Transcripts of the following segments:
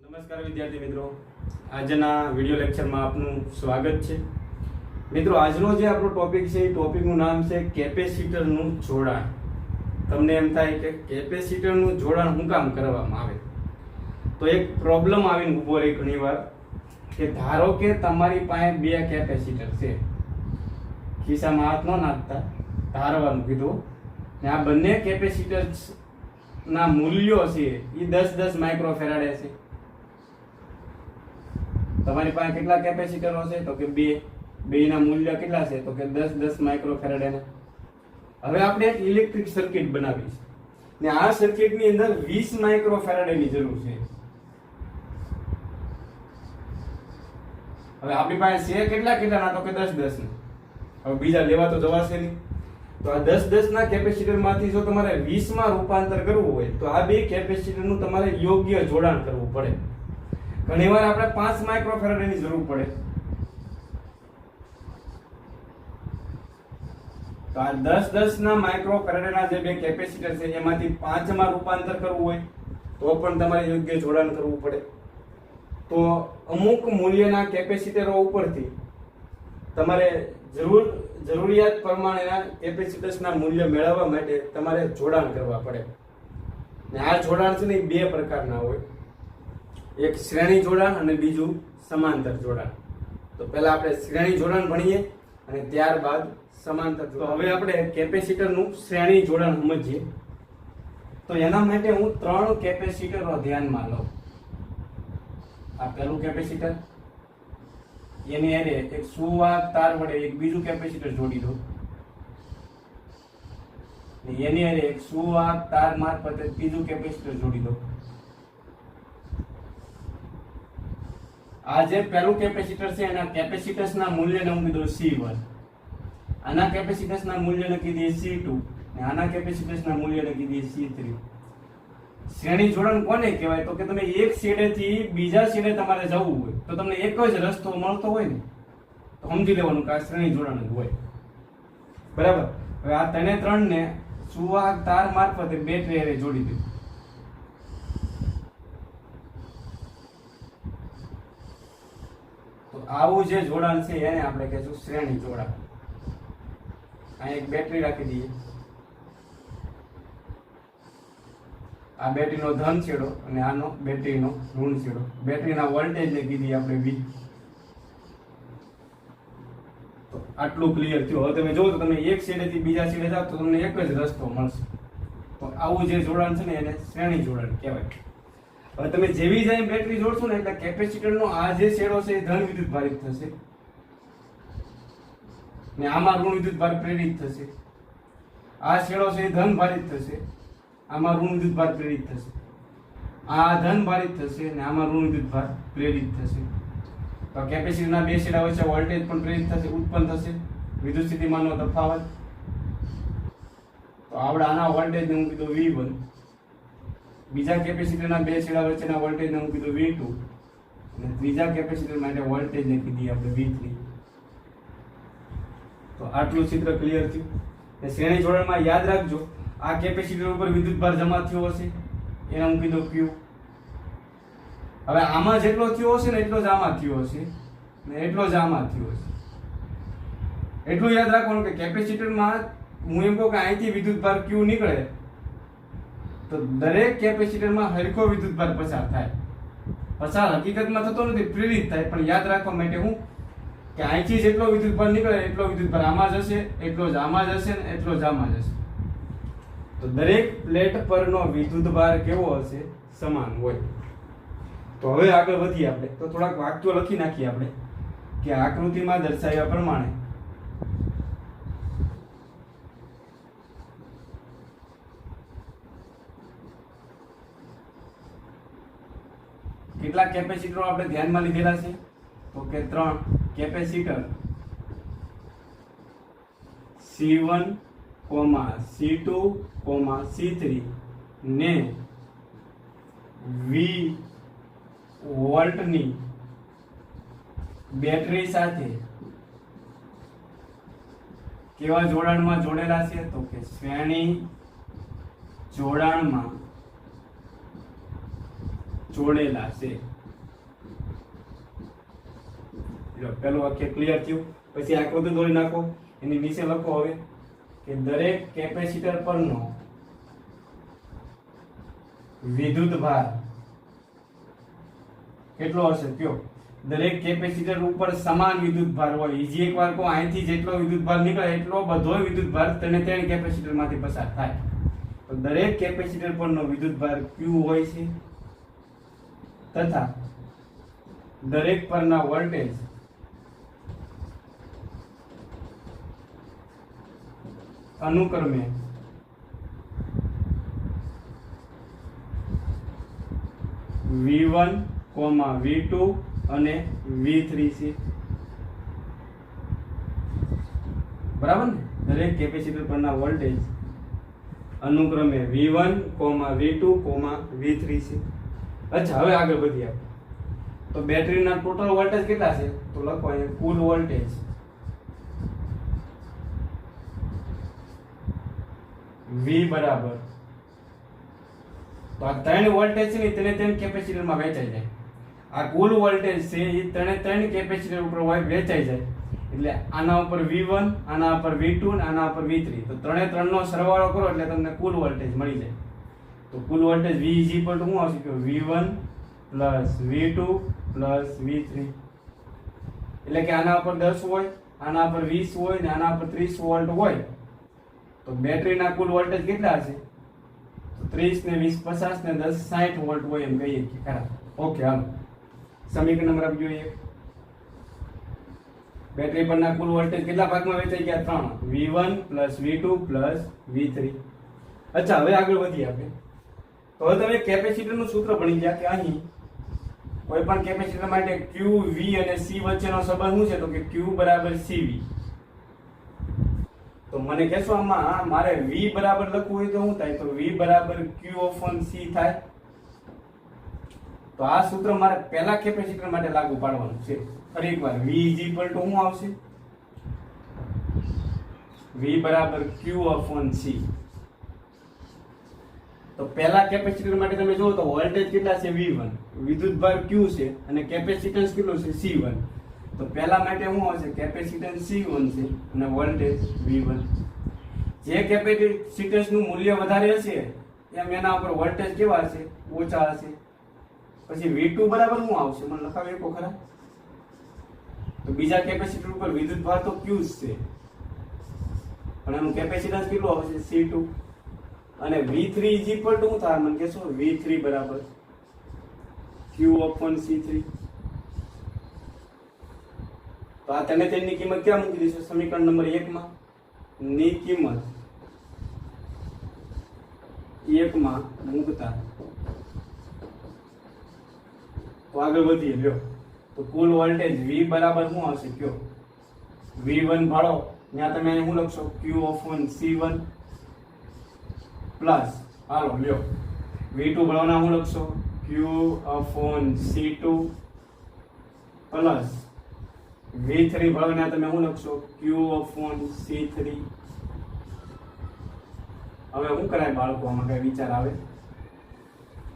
નમસ્કાર વિદ્યાર્થી મિત્રો, આજના વિડિયો લેક્ચરમાં આપનું સ્વાગત છે. મિત્રો, આજનો જે આપણો ટોપિક છે એ ટોપિકનું નામ છે કેપેસિટરનું જોડાણ. તમને એમ થાય કે કેપેસિટરનું જોડાણ શું કામ કરવામાં આવે? તો એક પ્રોબ્લેમ આવીને ઊભો રહી ઘણીવાર કે ધારો કે તમારી પાસે બે કેપેસિટર છે, ખિસ્સામાં હાથ ન નાખતા ધારવાનું કીધું, ને આ બંને કેપેસિટર ના મૂલ્યો છે એ 10-10 માઇક્રોફેરાડે છે. તમારી પાસે કેટલા કેપેસિટરો છે? તો કે બે ના મૂલ્ય કેટલા છે? તો કે 10-10 માઇક્રોફેરાડે. હવે આપણે એક ઇલેક્ટ્રિક સર્કિટ બનાવી છે ને આ સર્કિટની અંદર 20 માઇક્રોફેરાડેની જરૂર છે. હવે આપણી પાસે છે કેટલા ના? તો કે 10-10 ના. હવે બીજા લેવા તો જવાશે નહીં. તો આ 10-10 ના કેપેસિટર માંથી જો તમારે 20 માં રૂપાંતર કરવું હોય તો આ બે કેપેસિટર નું તમારે યોગ્ય જોડાણ કરવું પડે. ઘણીવાર આપણે 5 માઇક્રોફેરાડે ની જરૂર પડે. તો આ 10-10 ના માઇક્રોફેરાડે ના જે બે કેપેસિટર છે એમાંથી 5 માં રૂપાંતર કરવું હોય તો પણ તમારે યોગ્ય જોડાણ કરવું પડે. તો અમુક મૂલ્યના કેપેસિટરો ઉપરથી તમારે જરૂરિયાત પ્રમાણેના કેપેસિટર્સના મૂલ્ય મેળવવા માટે તમારે જોડાણ કરવા પડે. ને આ જોડાણ છે ને બે પ્રકારના હોય, એક શ્રેણી જોડાણ અને બીજું સમાંતર જોડાણ. તો પહેલા આપણે શ્રેણી જોડાણ ભણીએ અને ત્યારબાદ સમાંતર જોડાણ. તો હવે આપણે કેપેસિટરનું શ્રેણી જોડાણ સમજીએ. તો એના માટે હું 3 કેપેસિટરો ધ્યાનમાં લઉં. આ પહેલું કેપેસિટર, એની હારે એક સુવાહક તાર વડે એક બીજું કેપેસિટર જોડી દો, એની હારે એક સુવાહક તાર મારફતે ત્રીજું કેપેસિટર જોડી દો. આ જે પહેલું કેપેસિટર છે એના કેપેસિટન્સના મૂલ્યને હું કીધું C1, આના કેપેસિટન્સના મૂલ્યને કીધી C2 અને આના કેપેસિટન્સના મૂલ્યને કીધી C3. શ્રેણી જોડાણ કોને કહેવાય? તો કે તમે એક છેડેથી બીજા છેડે તમારે જવું હોય તો તમને એક જ રસ્તો મળતો હોય ને તો સમજી લેવાનું કે આ શ્રેણી જોડાણ જ હોય. બરાબર. હવે આ 3 ને સુવાહક તાર મારફતે બેટરી હારે જોડી દો. તો આવું જે જોડાણ છે એને આપણે કહીશું શ્રેણી જોડાણ. અહીં એક બેટરી રાખી દઈએ. આ બેટરીનો ધન છેડો અને આનો બેટરીનો ઋણ છેડો. બેટરીના વોલ્ટેજને કીધી આપણે V. તો આટલું ક્લિયર થયું. હવે તમે જોવો તો તમે એક છેડેથી બીજા છેડે જાવ તો તમને એક જ રસ્તો મળશે. તો આવું જે જોડાણ છે ને એને શ્રેણી જોડાણ કહેવાય. હવે તમે જેવી જાય બેટરી જોડશો ને એટલે કેપેસિટરનો આ જે છેડો છે એ ધન વિદ્યુત ભારિત થશે ને આમાં ઋણ વિદ્યુત ભાર પ્રેરિત થશે. આ છેડો છે એ ધન ભારિત થશે, આમાં ઋણ વિદ્યુત ભાર પ્રેરિત થશે. આ ધન ભારિત થશે અને આમાં ઋણ વિદ્યુત ભાર પ્રેરિત થશે. તો કેપેસિટરના બે છેડા વચ્ચે વોલ્ટેજ પણ પ્રેરિત થશે, ઉત્પન્ન થશે, વિદ્યુત સ્થિતિમાનનો તફાવત. તો આપણે આના વોલ્ટેજને હું કીધું V1, બીજા કેપેસિટરના બે છેડા વચ્ચેના વોલ્ટેજને હું કીધું V2 અને ત્રીજા કેપેસિટર માટે વોલ્ટેજને કીધી આપણે V3. તો આટલું ચિત્ર ક્લિયર થયું. ને શ્રેણી જોડાણમાં યાદ રાખજો, આ કેપેસિટર ઉપર વિદ્યુતભાર જમા થયો હશે એને હું કીધું Q. હવે આમાં જેટલો થયો હશે ને એટલો જ આમાં થયો હશે ને એટલો જ આમાં થયો હશે. એટલું યાદ રાખવાનું કે કેપેસિટરમાં હું એમ કહું કે અહીંથી વિદ્યુતભાર Q નીકળે તો દરેક કેપેસિટરમાં હરખો વિદ્યુતભાર પસાર થાય. પસાર હકીકતમાં થતો નથી, પ્રેરિત થાય. પણ યાદ રાખવા માટે હું કે અહીંથી જેટલો વિદ્યુતભાર નીકળે એટલો વિદ્યુતભાર આમાં જશે, એટલો જ આમાં જશે ને એટલો જ આમાં જશે. તો દરેક પ્લેટ પરનો વિદ્યુતભાર કેવો હશે? સમાન હોય. તો હવે આગળ વધીએ આપણે. તો થોડાક વાક્યો લખી નાખીએ આપણે કે આકૃતિમાં દર્શાવ્યા પ્રમાણે કેટલા કેપેસિટરો આપણે ધ્યાનમાં લીધેલા છે? તો કે 3 કેપેસિટર C1, C2, C3 ને V વોલ્ટની બેટરી સાથે કેવા જોડાણમાં જોડેલા છે? તો કે શ્રેણી જોડાણમાં જોડેલા છે. લો પેલું વાક્ય ક્લિયર થયું. પછી આકૃતિ દોરી નાખો, એની નીચે લખો હવે કે દરેક કેપેસિટર પરનો વિદ્યુત ભાર કેટલો હશે કયો. દરેક કેપેસિટર ઉપર સમાન વિદ્યુત ભાર હોય. ઈજી એકવાર કો અહીંથી જેટલો વિદ્યુત ભાર નીકળે એટલો બધો વિદ્યુત ભાર ત્રણે ત્રણ કેપેસિટર માંથી પસાર થાય. તો દરેક કેપેસિટર પરનો વિદ્યુત ભાર Q હોય છે તથા દરેક પરના વોલ્ટેજ અનુક્રમે V1, V2 અને V3 છે. બરાબર ને. દરેક કેપેસિટર પરના વોલ્ટેજ અનુક્રમે V1, V2, V3 છે. અચ્છા, હવે આગળ વધીએ આપણે. તો બેટરીના ટોટલ વોલ્ટેજ કેટલા છે? તો લખો અહીંયા કુલ વોલ્ટેજ V બરાબર, તો આ ત્રણ વોલ્ટેજ છે ને તેને ત્રણ કેપેસિટરમાં વહેંચાઈ જાય. આ કુલ વોલ્ટેજ છે એ ત્રણ કેપેસિટર ઉપર વહેંચાઈ જાય. એટલે આના ઉપર V1, આના ઉપર V2 અને આના ઉપર V3. તો ત્રણે ત્રણનો સરવાળો કરો એટલે તમને કુલ વોલ્ટેજ મળી જાય. તો કુલ વોલ્ટેજ V શું આવશે કે V1 V2 V3. એટલે કે આના ઉપર 10 હોય, આના ઉપર 20 હોય ને આના ઉપર 30 વોલ્ટ હોય. તો બેટરીના કુલ વોલ્ટેજ કેટલા હશે? તો 30 ને 20 50 ને 10 60 વોલ્ટ હોય એમ કહીએ કે ખરા. ઓકે, હાલો સમીકરણ નંબર આપી જોઈએ. બેટરી પરના કુલ વોલ્ટેજ કેટલા ભાગમાં વહેંચાઈ ગયા? 3. V1 V2 V3. અચ્છા, હવે આગળ વધીએ આપણે. તો હવે તમે કેપેસિટરનું સૂત્ર ભણી ગયા કે અહીં કોઈ પણ કેપેસિટર માટે Q, V અને C વચ્ચેનો સંબંધ શું છે? તો કે Q બરાબર CV. તો મને કહેશો આમાં મારે V બરાબર લખવું હોય તો શું થાય? તો V બરાબર Q upon C થાય. તો આ સૂત્ર મારે પહેલા કેપેસિટર માટે લાગુ પાડવાનું છે. ફરી એકવાર V શું આવશે? V બરાબર Q upon C. તો પહેલા કેપેસિટર માટે તમે જુઓ તો વોલ્ટેજ કેટલા છે? V1. વિદ્યુતભાર Q છે અને કેપેસિટન્સ કેટલો છે? C1. તો પહેલા માટે શું આવશે? કેપેસિટન્સ C1 છે અને વોલ્ટેજ V1. જે કેપેસિટન્સ નું મૂલ્ય વધારે હશે એમ એના ઉપર વોલ્ટેજ કેવા હશે? ઓછા હશે. પછી V2 બરાબર શું આવશે? મને લખાવી શકો ખરા? તો બીજા કેપેસિટર ઉપર વિદ્યુતભાર તો Q જ છે પણ એનું કેપેસિટન્સ કેટલું આવશે? C2. અને V3 શું થાય? મને કહેશો V3 બરાબર Q upon C3. તો આ તેને તેની કિંમત ક્યાં મૂકી દઈશું? સમીકરણ નંબર 1 માં ની કિંમત 1 માં મૂકતા. તો આગળ વધીએ. લ્યો, તો કુલ વોલ્ટેજ V બરાબર શું આવશે? કયો V1 ભાળો ત્યાં તમે શું લખશો? Q upon C1 પ્લસ હાલો લ્યો V2 ભાળવાના શું લખશો? Q upon C2 plus V3 ભાળવાના તમે શું લખશો? Q upon C3. હવે શું કરાય બાળકો? આમાં કઈ વિચાર આવે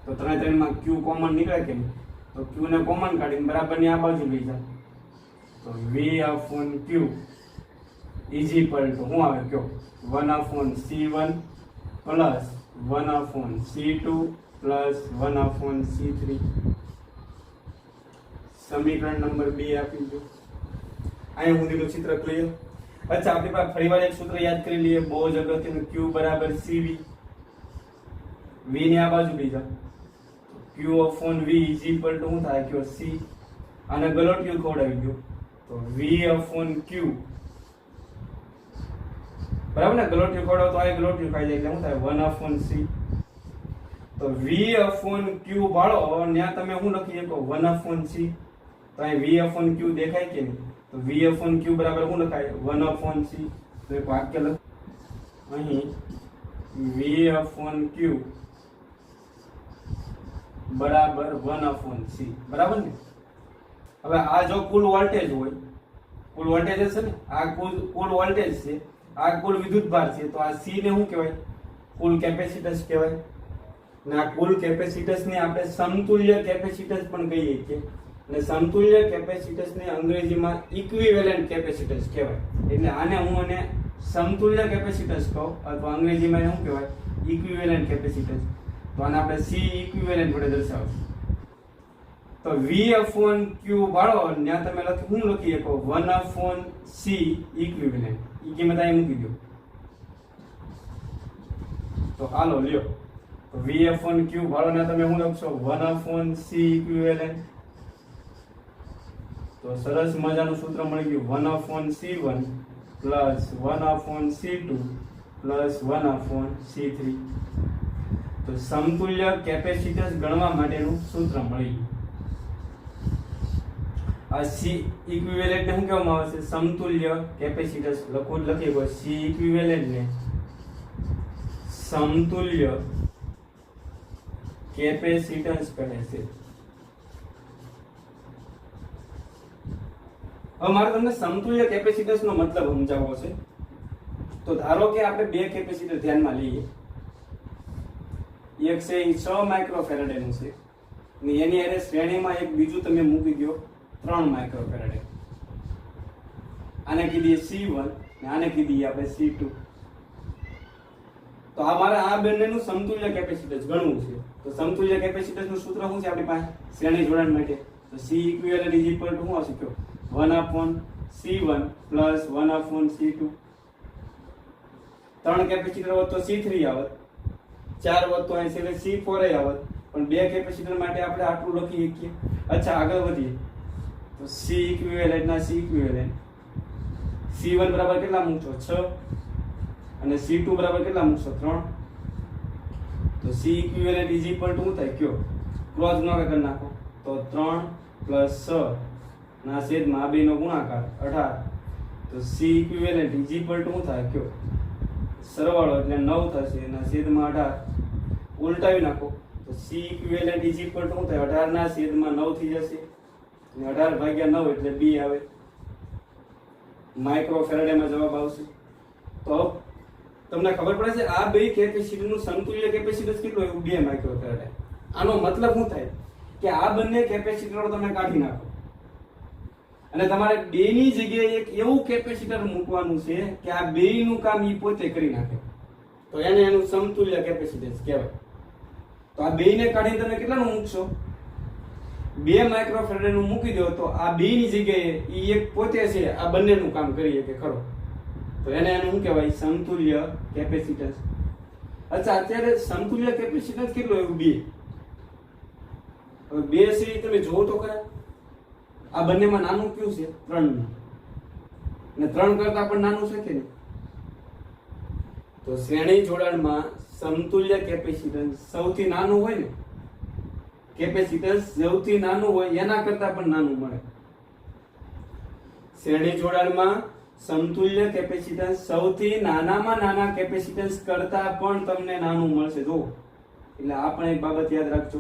તો ત્રણે ત્રણમાં Q કોમન નીકળે કે નહીં? તો Q ને કોમન કાઢીને બરાબર ની આ બાજુ લઈ જાવ. તો V upon Q શું આવે? કયો 1 upon C1 plus 1 upon C2 plus 1 upon C3. સમીકરણ નંબર 2 આપી દો. અહીંયા સુધીનું ચિત્ર ક્લિયર? અચ્છા, આપણી પાસે ફરીવાર એક સૂત્ર યાદ કરી લઈએ, બહુ જ અગત્યનું. Q બરાબર CV. V ની આ બાજુ લઈ જાવ. Q upon V શું થાય? કયો C. આને ગલોટિયું ખવડાવી દો તો V upon Q. બરાબર ને? ગલોટિયું ખવડાવો તો આ ગલોટિયું ખાઈ જાય એટલે શું થાય? 1 upon C. તો V upon Q ભાળો ત્યાં તમે શું લખી શકો? 1 upon C. તો અહીં V upon Q દેખાય કે નહીં? તો V upon Q બરાબર શું લખાય? 1 upon C. તો એક વાક્ય લખ અહીં V upon Q બરાબર 1 upon C. બરાબર ને? હવે આ જો કુલ વોલ્ટેજ હોય, કુલ વોલ્ટેજ હશે ને, આ કુલ વોલ્ટેજ છે, આ કુલ વિદ્યુતભાર છે, તો આ C ને શું કહેવાય? કુલ કેપેસિટન્સ કહેવાય. અને આ કુલ કેપેસિટન્સ ને આપણે સમતુલ્ય કેપેસિટન્સ પણ કહીએ છીએ. અને સમતુલ્ય કેપેસિટન્સને અંગ્રેજીમાં ઇક્વિવેલન્ટ કેપેસિટન્સ કહેવાય. એટલે આને હું અને સમતુલ્ય કેપેસિટન્સ કહું અથવા અંગ્રેજીમાં એને શું કહેવાય? Equivalent capacitance. તો આને આપણે C ઇક્વિવેલન્ટ વડે દર્શાવશું. તો V/Q વાળો ત્યાં તમે હું લખી શકો 1/C ઇક્વિવેલન્ટ. ઈ કિંમત અહીં મૂકી દો. તો હાલો લ્યો. તો V/Q વાળો ને તમે શું લખશો? 1/C equivalent. તો સરસ મજાનું સૂત્ર મળી ગયું 1/C1 plus 1/C2 plus 1/C3. તો સમતુલ્ય કેપેસિટન્સ ગણવા માટેનું સૂત્ર મળી ગયું. આ C ઇક્વિવેલન્ટ ને શું કહેવામાં આવે છે? સમતુલ્ય કેપેસિટન્સ. લખી ગયો C ઇક્વિવેલન્ટ ને સમતુલ્ય કેપેસિટન્સ કહે છે. હવે મારે તમને સમતુલ્ય કેપેસિટન્સ નો મતલબ સમજાવવો છે. તો ધારો કે આપણે બે કેપેસિટર ધ્યાનમાં લઈએ. એક છે એ 6 માઇક્રોફેરાડે નું છે અને એની અરે શ્રેણીમાં એક બીજું તમે મૂકી દો 3 માઇક્રોફેરાડે. આને કીધી C1 અને આને કીધી આપણે C2. તો આ મારે આ બંનેનું સમતુલ્ય કેપેસિટન્સ ગણવું છે. તો સમતુલ્ય કેપેસિટન્સ નું સૂત્ર શું છે આપણી પાસે શ્રેણી જોડાણ માટે? તો C equivalent is equal to શું હશે? કયો 1/C1 પ્લસ 1/C2. 3 કેપેસિટર હોત તો C3 આવત, 4 હોત તો અહીં છેલ્લે C4 આવત, પણ બે કેપેસિટર માટે આપણે આટલું લખી શકીએ. અચ્છા, આગળ વધીએ. તો C ઇક્વિવેલન્ટ ના C ઇક્વિવેલન્ટ C1 બરાબર કેટલા મૂકશો? 6 અને C2 બરાબર કેટલા મૂકશો? 3. તો C equivalent is equal to શું થાય? કયો ક્રોસ ગુણાકાર કરી નાખો. તો 3 પ્લસ 6 ના છેદમાં આ બેનો ગુણાકાર 18. તો C equivalent is equal to શું થાય? કયો સરવાળો એટલે 9 થશે ના છેદમાં 18. ઉલટાવી નાખો. તો C equivalent is equal to શું થાય? 18 ના છેદમાં 9 થઈ જશે અને 18 ભાગ્યા 9 એટલે B આવે. માઇક્રોફેરાડેમાં જવાબ આવશે. તો તમને ખબર પડે છે આ બે કેપેસિટર નું સમતુલ્ય કેપેસિટન્સ કેટલું આવ્યું? 2 માઇક્રોફેરાડે. આનો મતલબ શું થાય કે આ બંને કેપેસિટરો તમે કાઢી નાખો અને તમારે બેની જગ્યાએ એક એવું કેપેસિટર મૂકવાનું છે કે આ બેયનું કામ ઈ પોતે કરી નાખે. તો એને એનું સમતુલ્ય કેપેસિટન્સ કહેવાય. તો આ બેયને કાઢીને તમે કેટલાનું મૂકશો? 2 માઇક્રોફેરાડે નું મૂકી દો તો આ બેયની જગ્યાએ ઈ એક પોતે છે આ બંનેનું કામ કરી શકે ખરો. તો એને એનું શું કહેવાય? સમતુલ્ય કેપેસિટન્સ. અચ્છા, અત્યારે સમતુલ્ય કેપેસિટન્સ કેટલું આવ્યું? 2. હવે 2 છે તમે જોવો તો ખરા. આ બંનેમાં નાનું કયું છે? 3 નું. અને 3 કરતા પણ નાનું છે કે નહીં? તો શ્રેણી જોડાણમાં સમતુલ્ય કેપેસિટન્સ સૌથી નાનું હોય ને, કેપેસિટન્સ સૌથી નાનું હોય એના કરતા પણ નાનું મળે. શ્રેણી જોડાણમાં સમતુલ્ય કેપેસિટન્સ સૌથી નાનામાં નાના કેપેસિટન્સ કરતા પણ તમને નાનું મળશે. જો એટલે આ પણ એક બાબત યાદ રાખજો.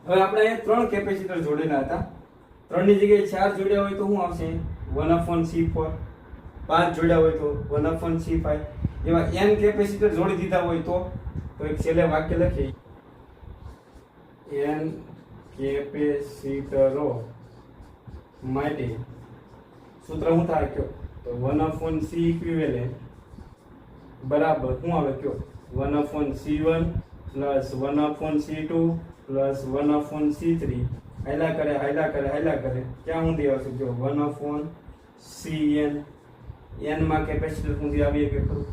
હવે આપણે અહીંયા 3 કેપેસિટર જોડેલા હતા. 3 ની જગ્યાએ 4 જોડ્યા હોય તો શું આવશે? 1/C4. 5 જોડ્યા હોય તો 1/C5. એવા n કેપેસિટર જોડી દીધા હોય તો એક છેલ્લે વાક્ય લખીએ n કેપેસિટરો માટે સૂત્ર શું થાય? કયો તો 1/C ઇક્વિવેલન્ટ બરાબર શું આવે? કયો 1/C1 plus 1/C2 plus 1/C3. હાયલા કરે ક્યાં સુધી આવશે? જો 1/Cn. n માં કેપેસિટર સુધી આવી કે ખરું?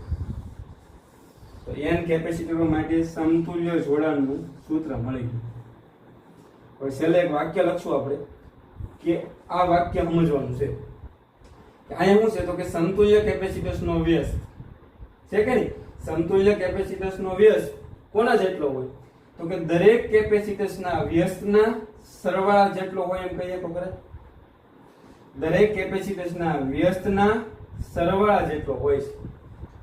તો n કેપેસિટરો માટે સમતુલ્ય જોડાણનું સૂત્ર મળી ગયું. હવે છેલ્લે એક વાક્ય લખશું આપણે કે આ વાક્ય સમજવાનું છે. અહીંયા શું છે? તો કે સમતુલ્ય કેપેસિટન્સનો વ્યસ્ત છે કે નહીં? સમતુલ્ય કેપેસિટન્સનો વ્યસ્ત કોના જેટલો હોય? તો કે દરેક કેપેસિટન્સના વ્યસ્તના સરવાળા જેટલો હોય એમ કહીએ તો ખરા? દરેક કેપેસિટન્સના વ્યસ્તના સરવાળા જેટલો હોય છે.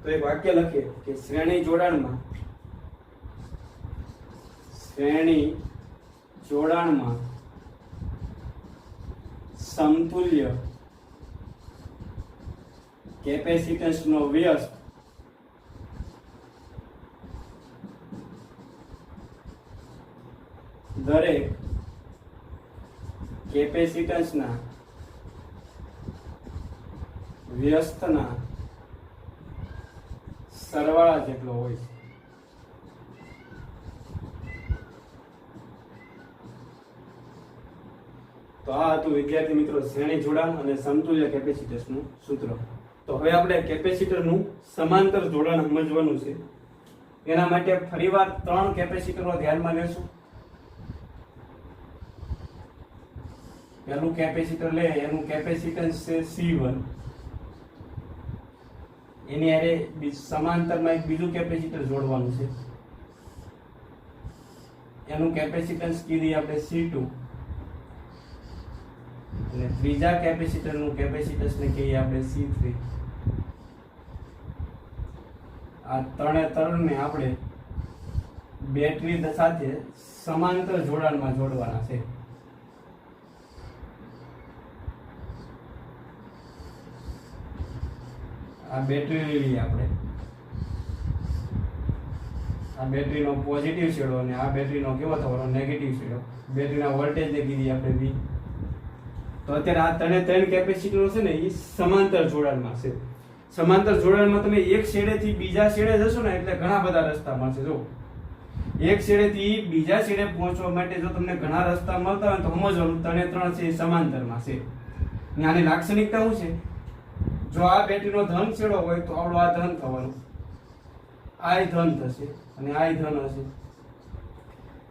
તો એક વાક્ય લખીએ કે શ્રેણી જોડાણમાં સમતુલ્ય કેપેસિટન્સનો વ્યસ્ત કેપેસિટન્સના વ્યસ્તના સરવાળા જેટલો હોય છે. તો આ હતું વિદ્યાર્થી મિત્રો શ્રેણી જોડાણ અને સમતુલ્ય કેપેસિટન્સનું સૂત્ર. તો હવે આપણે કેપેસિટરનું સમાંતર જોડાણ સમજવાનું છે. એના માટે ફરીવાર 3 કેપેસિટરો ધ્યાનમાં લેશું. પહેલું કેપેસિટર લે એનું કેપેસિટન્સ છે C1, એની હારે સમાંતરમાં એક બીજું કેપેસિટર જોડવાનું છે, એનું કેપેસિટન્સ કીધી આપણે C2, અને ત્રીજા કેપેસિટરનું કેપેસિટન્સને કહીએ આપણે C3. આ ત્રણે આપણે બેટરી સાથે સમાંતર જોડાણમાં જોડવાના છે. આ બેટરી લઈએ આપણે, આ બેટરીનો પોઝિટિવ છેડો અને આ બેટરીનો કેવો થવાનો નેગેટિવ છેડો. બેટરીના વોલ્ટેજ ને કીધી આપણે V. તો અત્યારે આ ત્રણ કેપેસિટરો છે ને એ સમાંતર જોડાણમાં છે. સમાંતર જોડાણમાં તમે એક છેડેથી બીજા છેડે જશો ને એટલે ઘણા બધા રસ્તા મળશે. જો એક છેડેથી બીજા છેડે પહોંચવા માટે જો તમને ઘણા રસ્તા મળતા હોય તો સમજવાનું ત્રણ છે એ સમાંતરમાં છે. અને આની લાક્ષણિકતા શું છે? જો આ બેટરીનો ધન છેડો હોય તો આપણો આ ધન થવાનું, આ ધન થશે અને આ ધન હશે.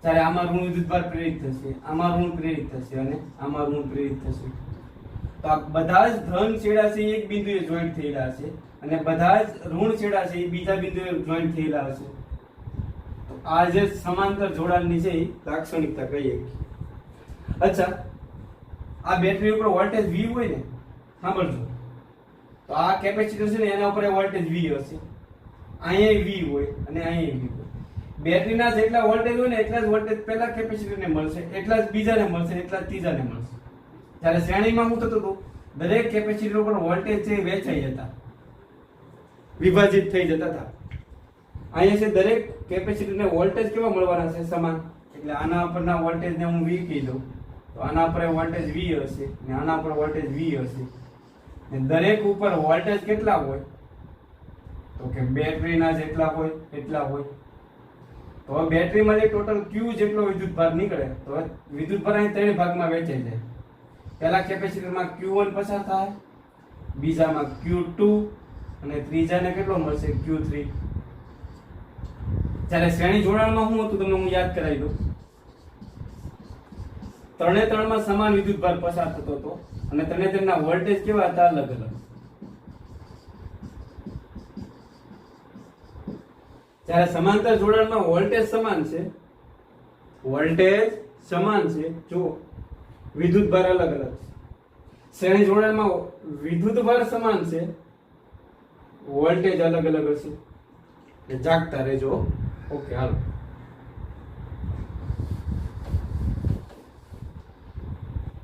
ત્યારે આમાં ઋણ વિદ્યુતભાર પ્રેરિત થશે, આમાં ઋણ પ્રેરિત થશે અને આમાં ઋણ પ્રેરિત થશે. તો આ બધા જ ધન છેડા છે એક બિંદુએ જોઈન્ટ થયેલા છે અને બધા જ ઋણ છેડા છે એ બીજા બિંદુએ જોઈન્ટ થયેલા હશે. તો આ જે સમાંતર જોડાણની છે એ લાક્ષણિકતા કહીએ. અચ્છા, આ બેટરી ઉપર વોલ્ટેજ V હોય ને, સાંભળજો. તો આ કેપેસિટર છે ને એના ઉપર વોલ્ટેજ V હશે, અહીંયા V હોય અને અહીંયા V હોય. બેટરીના જેટલા વોલ્ટેજ હોય ને એટલા જ વોલ્ટેજ પહેલા કેપેસિટરને મળશે, એટલા જ બીજાને મળશે, એટલા જ ત્રીજાને મળશે. જ્યારે શ્રેણીમાં શું થતું હતું, દરેક કેપેસિટર ઉપર વોલ્ટેજ છે વેચાઈ જતા, વિભાજિત થઈ જતા હતા. અહીંયા છે દરેક કેપેસિટરને વોલ્ટેજ કેવા મળવાના છે? સમાન. એટલે આના ઉપરના વોલ્ટેજને હું V કહી દઉં તો આના ઉપર વોલ્ટેજ V હશે અને આના ઉપર વોલ્ટેજ V હશે. દરેક ઉપર વોલ્ટેજ કેટલા હોય? તો કે બેટરીના જેટલા હોય એટલા હોય. તો બેટરીમાંથી ટોટલ Q જેટલો વિદ્યુતભાર નીકળે તો વિદ્યુતભાર અહીં 3 ભાગમાં વહેંચાઈ જાય. પહેલા કેપેસિટરમાં Q1 પસાર થાય, બીજામાં Q2 અને ત્રીજાને કેટલો મળશે? Q3. જ્યારે શ્રેણી જોડાણમાં શું હતું તમને હું યાદ કરાવી દઉં. ત્રણેમાં સમાન વિદ્યુતભાર પસાર થતો હતો અને ત્રણેના વોલ્ટેજ કેવા હતા? અલગ અલગ. જ્યારે સમાંતર જોડાણમાં વોલ્ટેજ સમાન છે, જો વિદ્યુતભાર અલગ અલગ છે. શ્રેણી જોડાણમાં વિદ્યુતભાર સમાન છે, વોલ્ટેજ અલગ અલગ હશે. જાગતા રહેજો. ઓકે, હાલો.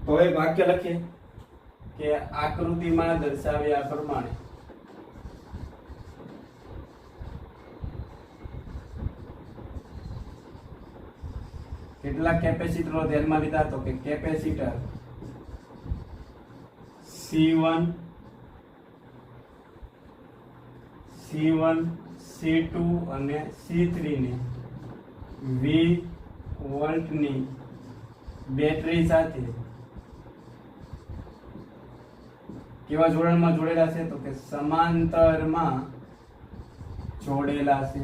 તો હવે વાક્ય લખીએ કે આકૃતિમાં દર્શાવ્યા પ્રમાણે કેટલા કેપેસિટરો ધ્યાનમાં લીધા? તો કે કેપેસિટર C1, C2 અને C3 ને V વોલ્ટની બેટરી સાથે કેવા જોડાણમાં જોડેલા છે? તો કે સમાંતરમાં જોડેલા છે.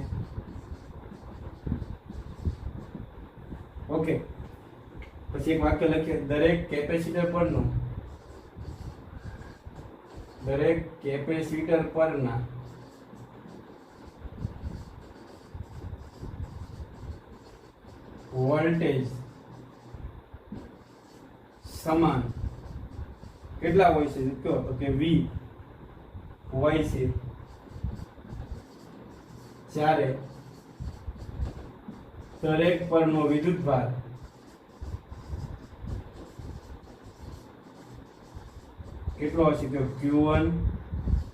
ઓકે, પછી એક વાક્ય લખીએ. દરેક કેપેસિટર પરના વોલ્ટેજ સમાન કેટલા હોય છે? કયો? તો કે V હોય છે. જ્યારે દરેક પરનો વિદ્યુતભાર કેટલો હશે? તો Q1,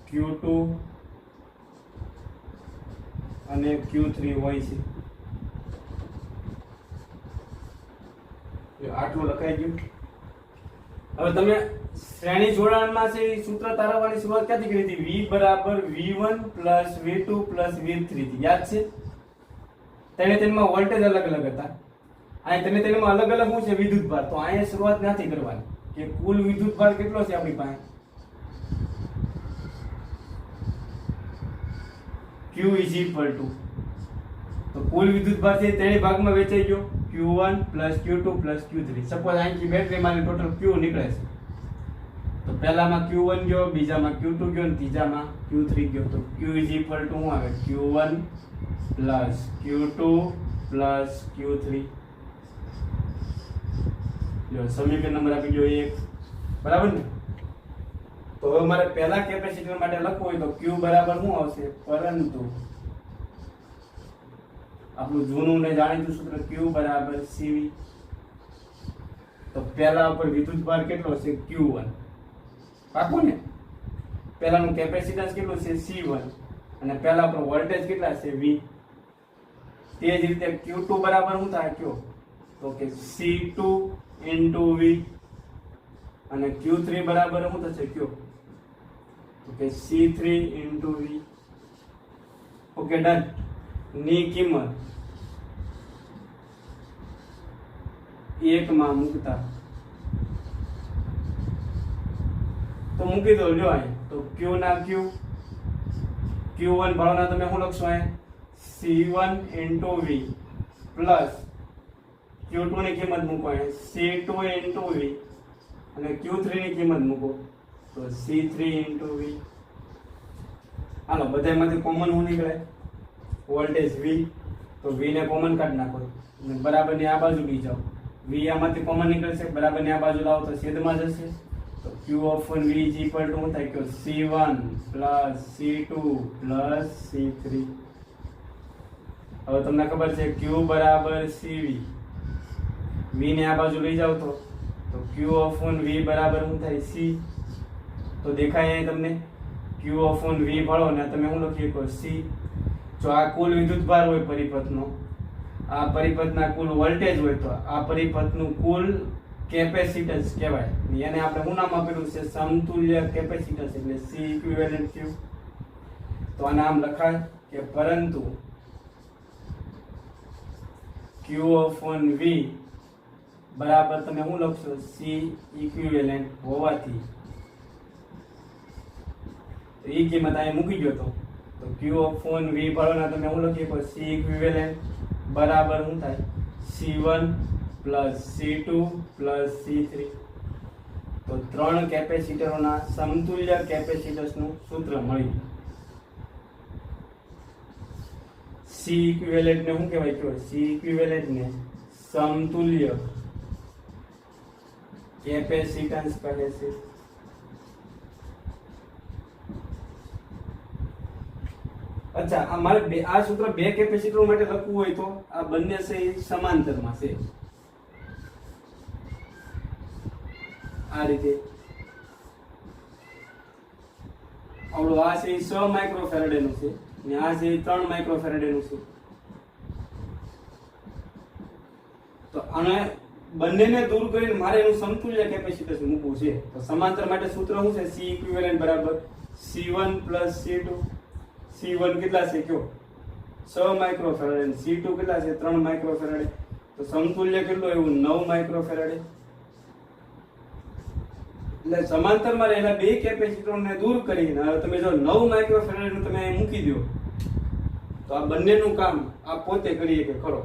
Q2 અને Q3 હોય છે. આટલું લખાઈ ગયું. હવે તમે શ્રેણી જોડાણમાં છે એ સૂત્ર તારવવાની શરૂઆત ક્યાંથી કરી હતી? V બરાબર V1 plus V2 plus V3 થી. યાદ છે? તેમાં વોલ્ટેજ અલગ અલગ હતા. અહીં તેમાં અલગ અલગ શું છે? વિદ્યુતભાર. તો અહીંયા શરૂઆત નથી કરવાની કે કુલ વિદ્યુતભાર કેટલો છે આપણી પાસે? Q is equal to, તો કુલ વિદ્યુતભાર છે ત્રણેય ભાગમાં વેચાઈ ગયો, Q1 plus Q2 plus Q3. Suppose અહીંથી બેટરીમાં ટોટલ Q નીકળે છે, તો પહેલામાં Q1 ગયો, બીજામાં Q2 ગયો અને ત્રીજામાં Q3 ગયો. તો Q is equal to શું આવે? Q1 plus Q2 plus Q3. જો સમીકરણ નંબર આપી ગયો 1, બરાબર ને? તો હવે મારે પહેલા કેપેસિટર માટે લખવું હોય તો Q બરાબર શું આવશે? પરંતુ આપણું જૂનું ને જાણીતું સૂત્ર Q બરાબર CV. તો પહેલા ઉપર વિદ્યુતભાર કેટલો છે? Q1. પાકું ને? પહેલાનું કેપેસિટન્સ કેટલું છે? C1. અને પહેલા ઉપર વોલ્ટેજ કેટલા છે? V. તે જ રીતે Q2 બરાબર શું થાય? કયો? તો કે C2 into V. અને Q3 બરાબર શું થશે? કયો? તો કે C3 into V. Okay, done. ની કિંમત 1 માં મૂકતા તો મૂકી દો. જો અહીં તો Q ના Q, Q1 ભાવના તમે શું લખશો? અહીં C1 into V plus Q2 ની કિંમત મૂકો અહીં C2 into V અને Q3 ની કિંમત મૂકો તો C3 into V. હાલો, બધામાંથી કોમન શું નીકળે? Voltage V. તો V ને કોમન કાઢી નાખો અને બરાબર ની આ બાજુ લઈ જાઓ. V આમાંથી કોમન નીકળશે, બરાબર ની આ બાજુ લાવો તો છેદમાં જશે. તો Q of V is equal to શું થાય? કે C1 plus C2 plus C3. હવે તમને ખબર છે Q બરાબર CV. V ને આ બાજુ લઈ જાવ તો Q of V બરાબર શું થાય? C. તો દેખાય અહીં તમને Q of V ભળો ને તમે શું લખી શકો? C. જો આ કુલ વિદ્યુતભાર હોય પરિપથનો, આ પરિપથના કુલ વોલ્ટેજ હોય, તો આ પરિપથનું કુલ કેપેસિટન્સ કહેવાય. એને આપણે શું નામ આપેલું છે? સમતુલ્ય કેપેસિટન્સ, એટલે C ઇક્વિવેલન્ટ Q. તો આને આમ લખાય કે પરંતુ Q of V બરાબર તમે શું લખશો? C ઇક્વિવેલન્ટ હોવાથી તો એ કિંમત અહીં મૂકી ગયો તો Q of V ભરવાના તમે શું લખી શકો? C ઇક્વિવેલન્ટ બરાબર શું થાય? C1 plus C2 plus C3. તો ત્રણ કેપેસિટરોના સમતુલ્ય કેપેસિટન્સનું સૂત્ર મળી ગયું. C ઇક્વિવેલન્ટ ને શું કહેવાય? કયો? C ઇક્વિવેલન્ટ ને સમતુલ્ય કેપેસિટન્સ કહે છે. અચ્છા, અમારે આ સૂત્ર બે કેપેસિટરો માટે લખવું હોય તો આ બંને છે સમાંતરમાં છે. આ રીતે આપણું આ છે 6 માઇક્રોફેરેડે નું છે અને આ છે 3 માઇક્રોફેરેડે નું છે. તો આને બંનેને દૂર કરીને મારે એનું સમતુલ્ય કેપેસિટન્સ મૂકવું છે. તો સમાંતર માટે સૂત્ર શું છે? C ઇક્વિવેલન્ટ બરાબર C1 પ્લસ C2. C1 કેટલા છે? કયો? 6 માઇક્રોફેરેડે. C2 કેટલા છે? 3 માઇક્રોફેરેડે. તો સમતુલ્ય કેટલું એવું? 9 માઇક્રોફેરેડે. એટલે સમાંતરમાં રહેલા બે કેપેસિટરને દૂર કરીને હવે તમે જો 9 માઇક્રોફેરેડ નું તમે અહીં મૂકી દો તો આ બંનેનું કામ આ પોતે કરીએ કે ખરો.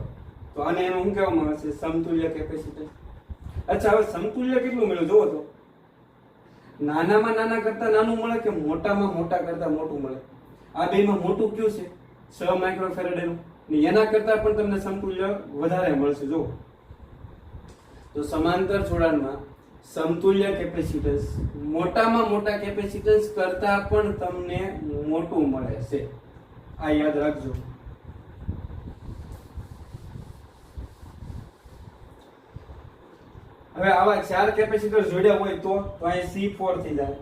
તો આને એનું શું કહેવામાં આવે છે? સમતુલ્ય કેપેસિટર. અચ્છા, હવે સમતુલ્ય કેટલું મળ્યું જોવો તો? નાનામાં નાના કરતા નાનું મળે કે મોટામાં મોટા કરતા મોટું મળે? આ બેમાં મોટું કયું છે? 6 માઇક્રોફેરેડ નું. એના કરતા પણ તમને સમતુલ્ય વધારે મળશે. જો તો સમાંતર જોડાણમાં સમતુલ્ય કેપેસિટન્સ મોટામાં મોટા કેપેસિટન્સ કરતા પણ તમને મોટું મળે છે. આ યાદ રાખજો. હવે આવા 4 કેપેસિટર જોડ્યા હોય તો અહીં C4 થઈ જાય.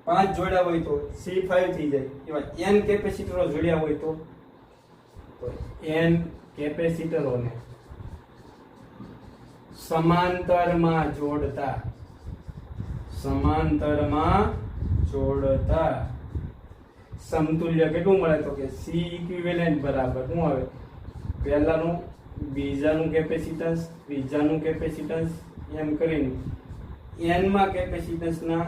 5 જોડ્યા હોય તો C5 થઈ જાય. એવા n કેપેસિટરો જોડ્યા હોય તો n કેપેસિટરોને સમાંતરમાં જોડતા સમાંતરમાં જોડતા સમતુલ્ય કેટલું મળે તો કે C ઇક્વિવેલેન્ટ બરાબર શું આવે પહેલાનું બીજાનું કેપેસિટન્સ ત્રીજાનું કેપેસિટન્સ એમ કરીને n માં કેપેસિટન્સના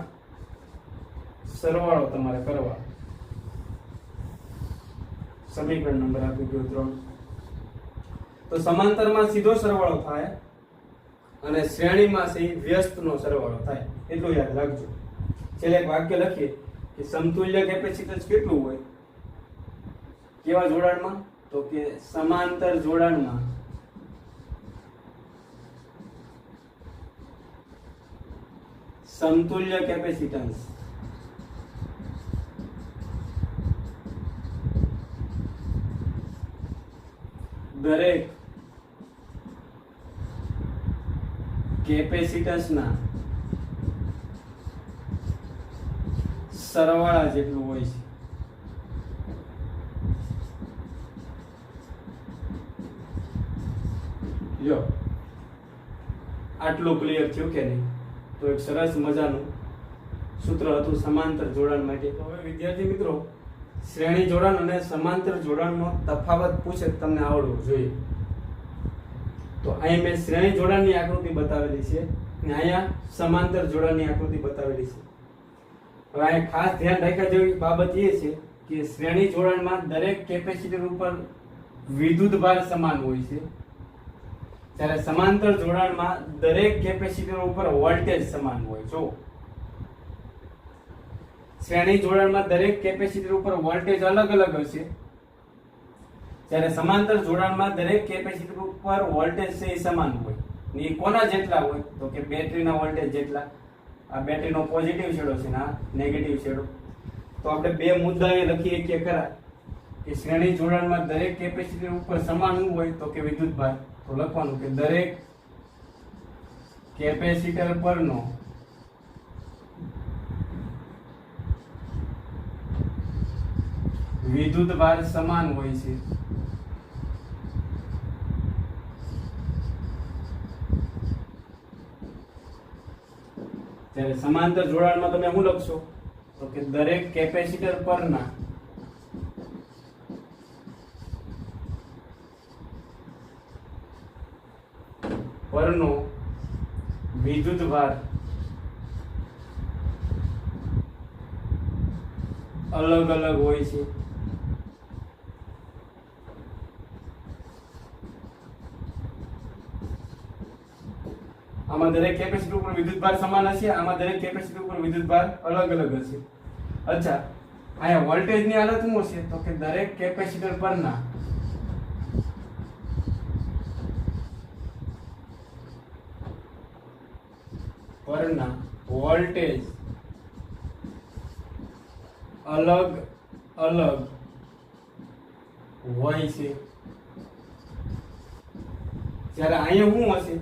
સરવાળો તમારે કરવા. સમીકરણ નંબર આપી ગયો 3. તો સમાંતરમાં સીધો સરવાળો થાય અને શ્રેણીમાં છે વ્યસ્તનો સરવાળો થાય એટલું યાદ રાખજો. છેલ્લે એક વાક્ય લખીએ કે સમતુલ્ય કેપેસિટન્સ કેટલું હોય કેવા જોડાણમાં તો કે સમાંતર જોડાણમાં સમતુલ્ય કેપેસિટન્સ દરેક કેપેસિટન્સના સરવાળા જેટલું હોય છે. જો આટલું ક્લિયર થયું કે નહીં? તો એક સરસ મજાનું સૂત્ર હતું સમાંતર જોડાણ માટે. હવે વિદ્યાર્થી મિત્રો, શ્રેણી જોડાણ અને સમાંતર જોડાણનો તફાવત પૂછે તમને આવડવું જોઈએ. તો અહીં મેં શ્રેણી જોડાણની આકૃતિ બતાવેલી છે અને અહીંયા સમાંતર જોડાણની આકૃતિ બતાવેલી છે. હવે અહીં ખાસ ધ્યાન રાખવા જેવી બાબત એ છે કે શ્રેણી જોડાણમાં દરેક કેપેસિટર ઉપર વિદ્યુત ભાર સમાન હોય છે, જ્યારે સમાંતર જોડાણમાં દરેક કેપેસિટર ઉપર વોલ્ટેજ સમાન હોય. જો શ્રેણી જોડાણમાં દરેક કેપેસિટર ઉપર વોલ્ટેજ અલગ અલગ હશે, જ્યારે સમાંતર જોડાણમાં દરેક કેપેસિટર ઉપર વોલ્ટેજ છે એ સમાન હોય. ને એ કોના જેટલા હોય તો કે બેટરીના વોલ્ટેજ જેટલા. આ બેટરીનો પોઝિટિવ છેડો છે ને આ નેગેટિવ છેડો. તો આપણે બે મુદ્દા એ લખીએ કે ખરા કે શ્રેણી જોડાણમાં દરેક કેપેસિટર ઉપર સમાન શું હોય તો કે વિદ્યુત ભાર. તો લખવાનું કે દરેક કેપેસિટર પરનો વિદ્યુત ભાર સમાન હોય છે. ત્યારે સમાંતર જોડાણમાં તમે શું લખશો તો કે દરેક કેપેસિટર પરના વિદ્યુત ભાર અલગ અલગ હોય છે. આમાં દરેક કેપેસિટર ઉપર વિદ્યુત ભાર સમાન હશે, આમાં દરેક કેપેસિટર ઉપર વિદ્યુત ભાર અલગ અલગ હશે. અચ્છા, અહીંયા વોલ્ટેજ ની હાલત શું હશે તો કે દરેક કેપેસિટર પરના વોલ્ટેજ અલગ અલગ હોય છે. જ્યારે અહીંયા શું હશે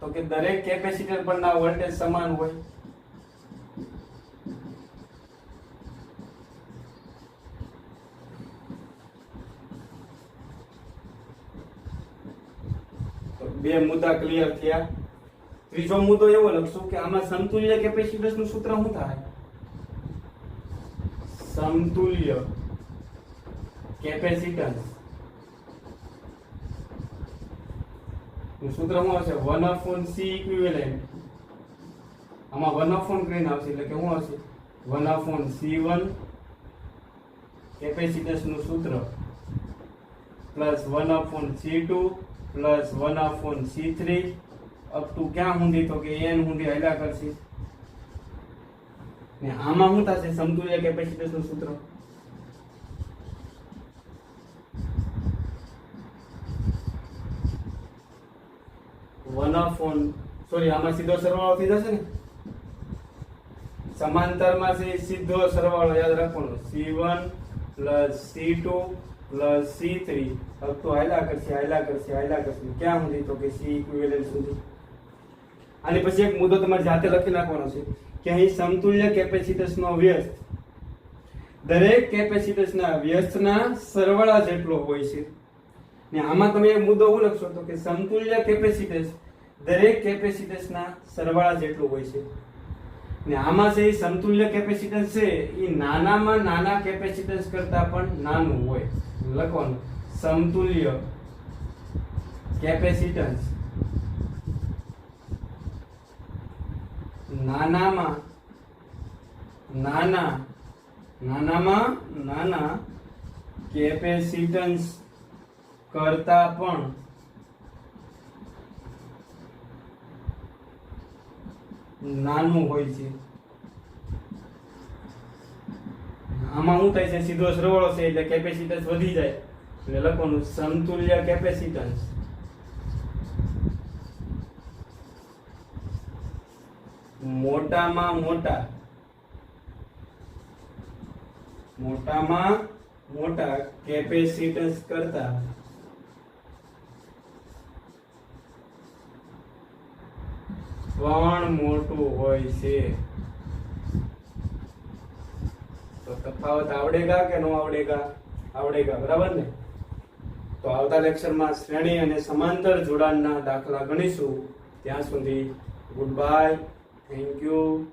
તો કે દરેક કેપેસિટર પરના વોલ્ટેજ સમાન હોય. તો બે મુદ્દા ક્લિયર થયા. ત્રીજો મુદ્દો એવો લખશું કે આમાં સમતુલ્ય કેપેસિટન્સ નું સૂત્ર શું થાય? સમતુલ્ય કેપેસિટન્સ નું સૂત્ર શું આવશે? 1/C equivalent. આમાં 1/n કરીને આવશે એટલે કે શું આવશે? 1/C1 કેપેસિટન્સ નું સૂત્ર plus 1/C2 plus 1/C3 up to ક્યાં સુધી તો કે n સુધી હાલ્યા કરશે. ને આમાં શું થશે? સમતુલ્ય કેપેસિટન્સ નું સૂત્ર આમાં સીધો સરવાળો થઈ જશે ને. સમાંતરમાં છે સીધો સરવાળો યાદ રાખવાનો. C1 plus C2 plus C3 up to હાલ્યા કરશે ક્યાં સુધી તો કે C ઇક્વિવેલેન્ટ સુધી. આની પછી એક મુદ્દો તમારે જાતે લખી નાખવાનો છે કે અહીં સમતુલ્ય કેપેસિટન્સનો વ્યસ્ત દરેક કેપેસિટન્સના વ્યસ્તના સરવાળા જેટલો હોય છે. ને આમાં તમે એક મુદ્દો શું લખશો તો કે સમતુલ્ય કેપેસિટન્સ દરેક કેપેસિટન્સના સરવાળા જેટલું હોય છે. ને આમાં છે એ સમતુલ્ય કેપેસિટન્સ છે એ નાનામાં નાના કેપેસિટન્સ કરતા પણ નાનું હોય. લખવાનું સમતુલ્ય કેપેસિટન્સ નાનામાં નાના કેપેસિટન્સ કરતા પણ નાનું હોય છે. આમાં શું થાય છે, સીધો સરવાળો છે એટલે કેપેસિટન્સ વધી જાય એટલે લખવાનું સમતુલ્ય કેપેસિટન્સ મોટામાં મોટા કેપેસિટન્સ કરતા પણ મોટું હોય છે. તો તફાવત આવડેગા કે નો આવડેગા? આવડેગા, બરાબર ને? તો આવતા લેક્ચરમાં શ્રેણી અને સમાંતર જોડાણના દાખલા ગણીશું. ત્યાં સુધી ગુડ બાય, થેન્ક યુ.